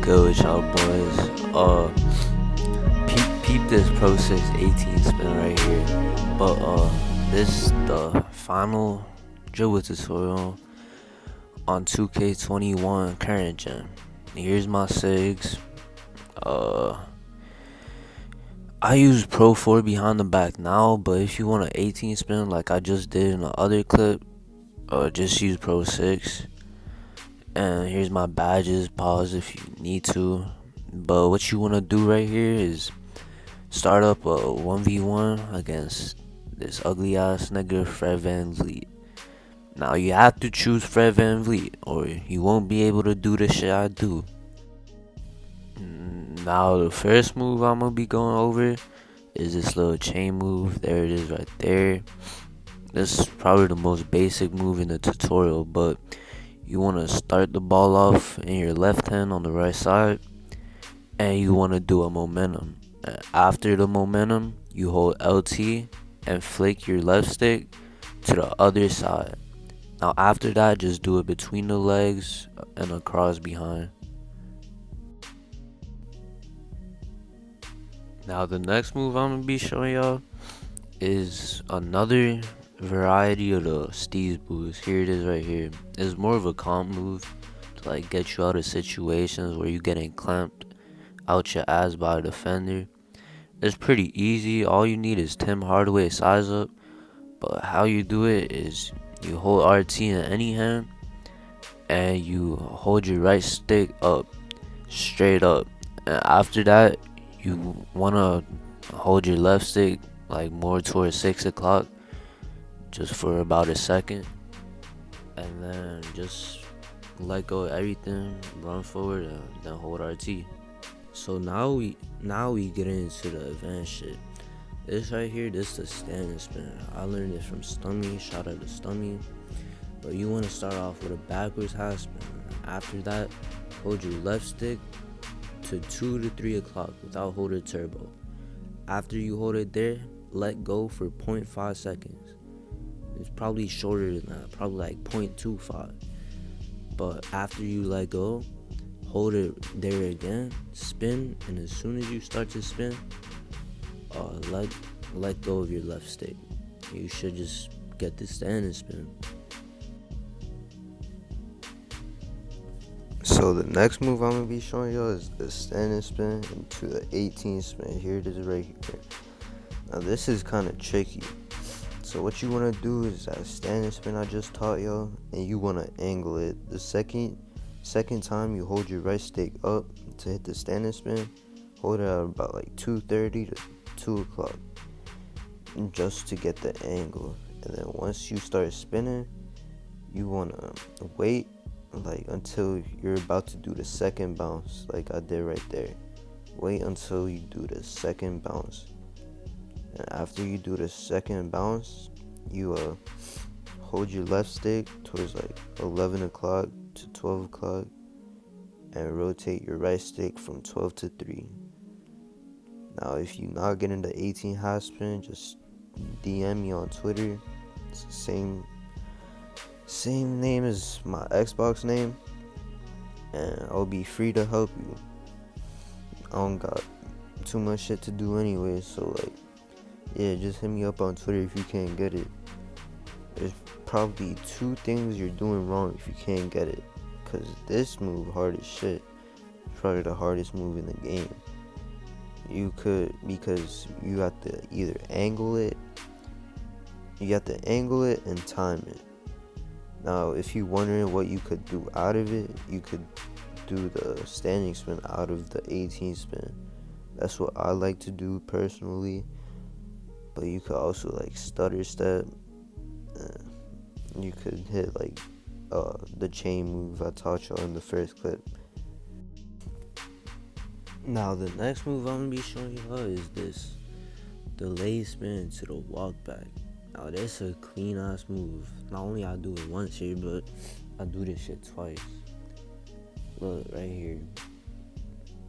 good with y'all boys? Peep this Pro 6 18 spin right here. But this the final dribble tutorial on 2K21 current gen. Here's my SIGs. I use Pro 4 behind the back now, but if you want an 18 spin like I just did in the other clip, just use Pro 6. And here's my badges, pause if you need to. But what you want to do right here is start up a 1v1 against this ugly ass nigga Fred VanVleet. Now you have to choose Fred VanVleet or you won't be able to do the shit I do. Now the first move I'm gonna be going over is this little chain move. There it is right there. This is probably the most basic move in the tutorial, but you want to start the ball off in your left hand on the right side, and you want to do a momentum. After the momentum, you hold LT and flick your left stick to the other side. Now after that, just do it between the legs and across behind. Now the next move I'm going to be showing y'all is another variety of the Steez boost. Here it is right here. It's more of a comp move to like get you out of situations where you getting clamped out your ass by a defender. It's pretty easy. All you need is Tim Hardaway size up, but how you do it is you hold RT in any hand and you hold your right stick up straight up, and after that you want to hold your left stick like more towards 6 o'clock just for about a second, and then just let go of everything, run forward, and then hold RT. So now we get into the advanced shit. This right here, this is the standing spin. I learned it from Stummy, shout out to Stummy. But you want to start off with a backwards half spin. After that, hold your left stick to 2 to 3 o'clock without holding turbo. After you hold it there, let go for 0.5 seconds. It's probably shorter than that, probably like 0.25. But after you let go, hold it there again, spin, and as soon as you start to spin, let go of your left stick. You should just get the standing spin. So the next move I'm gonna be showing y'all is the standing spin into the 18 spin. Here it is right here. Now this is kind of tricky. So what you want to do is that standing spin I just taught y'all, and you want to angle it. The second time you hold your right stick up to hit the standing spin, hold it at about like 2:30 to 2 o'clock just to get the angle. And then once you start spinning, you want to wait like until you're about to do the second bounce, like I did right there. Wait until you do the second bounce. And after you do the second bounce, you hold your left stick towards like 11 o'clock to 12 o'clock and rotate your right stick from 12 to 3. Now if you're not getting the 18 half spin, just DM me on Twitter. It's the same name as my Xbox name, and I'll be free to help you. I don't got too much shit to do anyway, so like, yeah, just hit me up on Twitter if you can't get it. There's probably 2 things you're doing wrong if you can't get it, because this move hard as shit. It's probably the hardest move in the game. Because you have to either angle it, and time it. Now if you're wondering what you could do out of it, you could do the standing spin out of the 18 spin. That's what I like to do personally. But you could also like stutter step. You could hit like the chain move I taught y'all in the first clip. Now the next move I'm gonna be showing y'all is this delay spin to the walk back. Now this is a clean ass move. Not only I do it once here, but I do this shit twice. Look right here.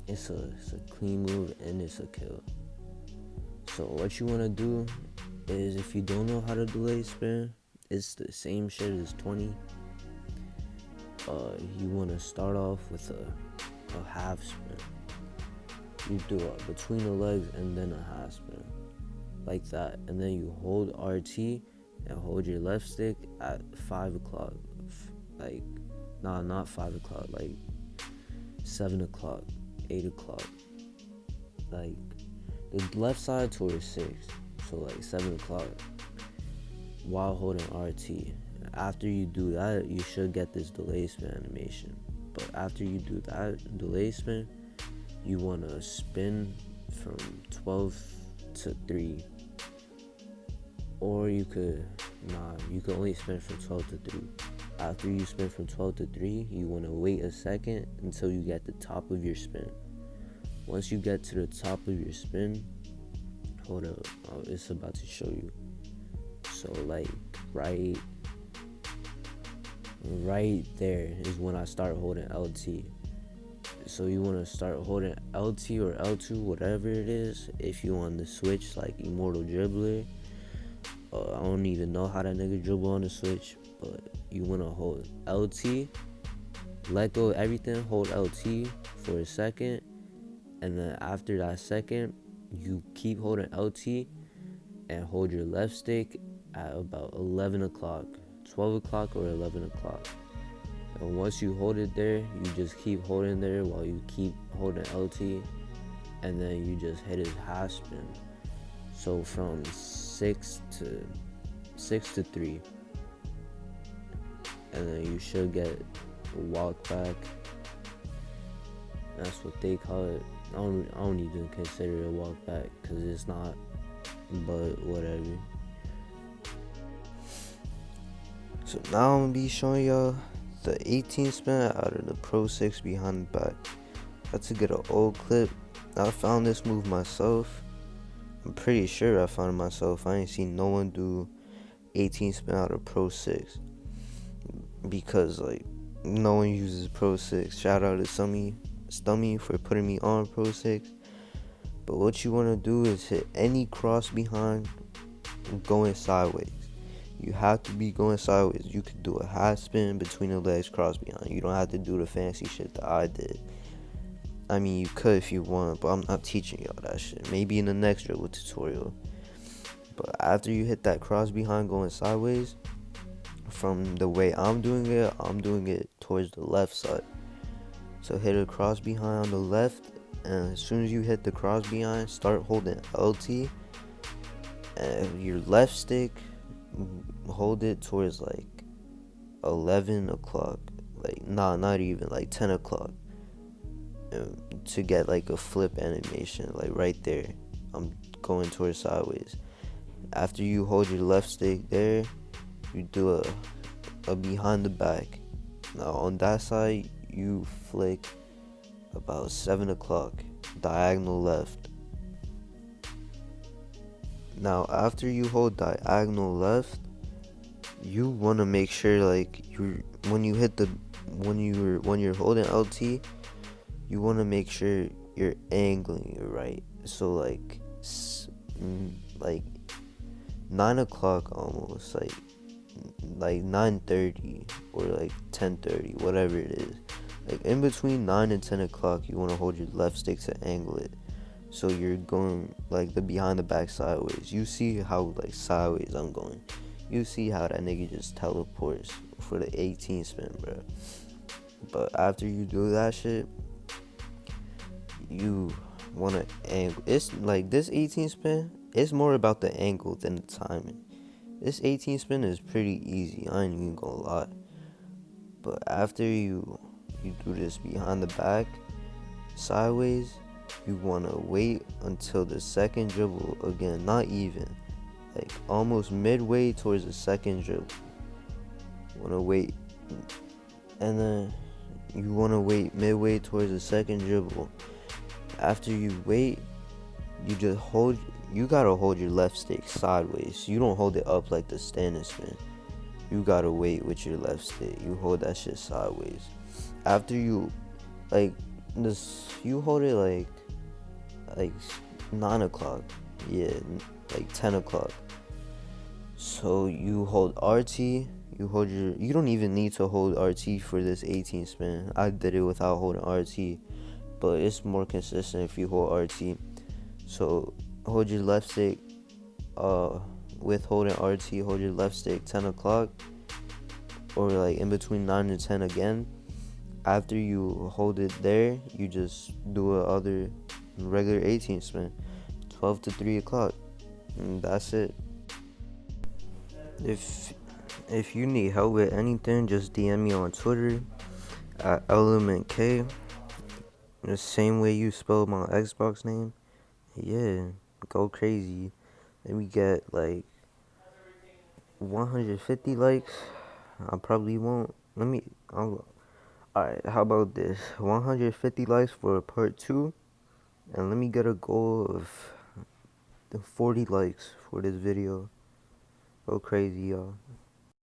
It's a clean move and it's a kill. So what you want to do is, if you don't know how to delay spin, it's the same shit as 20. You want to start off with a half spin. You do it between the legs and then a half spin, like that. And then you hold RT and hold your left stick at 5 o'clock. Like, nah, not 5 o'clock, like 7 o'clock, 8 o'clock. Like, the left side towards 6, so like 7 o'clock, while holding RT. After you do that, you should get this delay spin animation. But after you do that delay spin, you want to spin from 12 to 3. Or you could only spin from 12 to 3. After you spin from 12 to 3, you want to wait a second until you get the top of your spin. Once you get to the top of your spin, hold up, it's about to show you. So like right there is when I start holding LT. So you want to start holding LT or L2, whatever it is. If you want to switch like Immortal Dribbler, I don't even know how that nigga dribble on the Switch, but you want to hold LT, let go of everything, hold LT for a second, and then after that second, you keep holding LT and hold your left stick at about 11 o'clock, 12 o'clock or 11 o'clock. And once you hold it there, you just keep holding there while you keep holding LT, and then you just hit his half spin. So from 6 to 3, and then you should get a walk back. That's what they call it. I don't even consider it a walk back because it's not, but whatever. So now I'm gonna be showing y'all the 18 spin out of the Pro 6 behind the back. I had to get an old clip. I found this move myself. I'm pretty sure I found it myself. I ain't seen no one do 18 spin out of Pro 6 because like no one uses Pro 6. Shout out to Stummy for putting me on Pro 6. But what you want to do is hit any cross behind going sideways. You have to be going sideways. You could do a half spin between the legs, cross behind. You don't have to do the fancy shit that I did. I mean, you could if you want, but I'm not teaching y'all that shit. Maybe in the next dribble tutorial. But after you hit that cross behind going sideways, from the way I'm doing it towards the left side. So hit a cross behind on the left, and as soon as you hit the cross behind, start holding LT, and your left stick, hold it towards like 11 o'clock, like not even, like 10 o'clock, to get like a flip animation, like right there. I'm going towards sideways. After you hold your left stick there, you do a behind the back. Now on that side, you flick about 7 o'clock, diagonal left. Now after you hold diagonal left, you want to make sure like when you're holding LT, you want to make sure you're angling it right. So like 9 o'clock almost, like 9:30 or like 10:30, whatever it is. Like in between 9 and 10 o'clock, you want to hold your left stick to angle it. So you're going like the behind the back sideways. You see how like sideways I'm going. You see how that nigga just teleports for the 18 spin, bro. But after you do that shit, you want to angle. It's like this 18 spin, it's more about the angle than the timing. This 18 spin is pretty easy, I ain't even gonna lie. But after you do this behind the back sideways, you want to wait until the second dribble, again, not even, like almost midway towards the second dribble. You want to wait, and then you want to wait midway towards the second dribble. After you wait, you gotta hold your left stick sideways. You don't hold it up like the standing spin. You gotta wait with your left stick. You hold that shit sideways. After you you hold it like 9 o'clock, yeah, like 10 o'clock. So you hold RT, you don't even need to hold RT for this 18 spin. I did it without holding RT. but it's more consistent if you hold RT. So hold your left stick, with holding RT, hold your left stick 10 o'clock, or like in between 9 and 10 again. After you hold it there, you just do a other regular 18 spin, 12 to 3 o'clock, and that's it. If you need help with anything, just DM me on Twitter at elemhentk, the same way you spell my Xbox name. Yeah, go crazy. Let me get like 150 likes. I probably won't. Alright, how about this? 150 likes for part 2, and let me get a goal of 40 likes for this video. Go crazy, y'all.